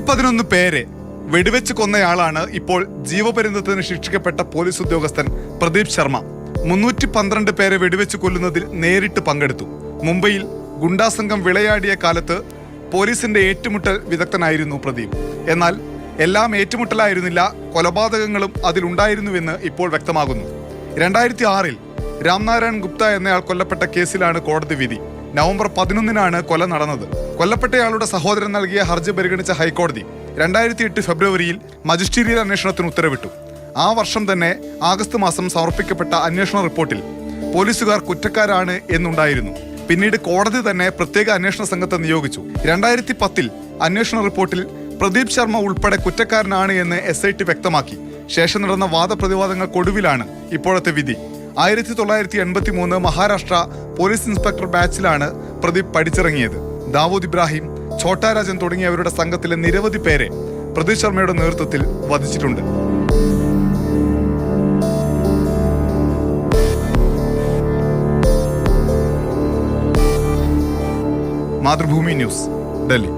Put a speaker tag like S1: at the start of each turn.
S1: 111 പേരെ വെടിവെച്ച് കൊന്നയാളാണ് ഇപ്പോൾ ജീവപര്യന്തത്തിന് ശിക്ഷിക്കപ്പെട്ട പോലീസ് ഉദ്യോഗസ്ഥൻ പ്രദീപ് ശർമ്മ. 312 പേരെ വെടിവെച്ച് കൊല്ലുന്നതിൽ നേരിട്ട് പങ്കെടുത്തു. മുംബൈയിൽ ഗുണ്ടാസംഘം വിളയാടിയ കാലത്ത് പോലീസിന്റെ ഏറ്റുമുട്ടൽ വിദഗ്ധനായിരുന്നു പ്രദീപ്. എന്നാൽ എല്ലാം ഏറ്റുമുട്ടലായിരുന്നില്ല, കൊലപാതകങ്ങളും അതിലുണ്ടായിരുന്നുവെന്ന് ഇപ്പോൾ വ്യക്തമാകുന്നു. 2006-ൽ രാംനാരായൺ ഗുപ്ത എന്നയാൾ കൊല്ലപ്പെട്ട കേസിലാണ് കോടതി വിധി. നവംബർ 11-നാണ് കൊല നടന്നത്. കൊല്ലപ്പെട്ടയാളുടെ സഹോദരൻ നൽകിയ ഹർജി പരിഗണിച്ച ഹൈക്കോടതി 2008 ഫെബ്രുവരിയിൽ മജിസ്ട്രീരിയൽ അന്വേഷണത്തിന് ഉത്തരവിട്ടു. ആ വർഷം തന്നെ ആഗസ്റ്റ് മാസം സമർപ്പിക്കപ്പെട്ട അന്വേഷണ റിപ്പോർട്ടിൽ പോലീസുകാർ കുറ്റക്കാരാണ് എന്നുണ്ടായിരുന്നു. പിന്നീട് കോടതി തന്നെ പ്രത്യേക അന്വേഷണ സംഘത്തെ നിയോഗിച്ചു. 2010-ൽ അന്വേഷണ റിപ്പോർട്ടിൽ പ്രദീപ് ശർമ്മ ഉൾപ്പെടെ കുറ്റക്കാരനാണ് എന്ന് SIT വ്യക്തമാക്കി. ശേഷം നടന്ന വാദപ്രതിവാദങ്ങൾക്കൊടുവിലാണ് ഇപ്പോഴത്തെ വിധി. 1983 മഹാരാഷ്ട്ര പോലീസ് ഇൻസ്പെക്ടർ ബാച്ചിലാണ് പ്രദീപ് പഠിച്ചിറങ്ങിയത്. ദാവൂദ് ഇബ്രാഹിം, ഛോട്ടാ രാജൻ തുടങ്ങിയവരുടെ സംഘത്തിലെ നിരവധി പേരെ പ്രദീപ് ശർമ്മയുടെ നേതൃത്വത്തിൽ വധിച്ചിട്ടുണ്ട്. മാതൃഭൂമി ന്യൂസ്, ഡൽഹി.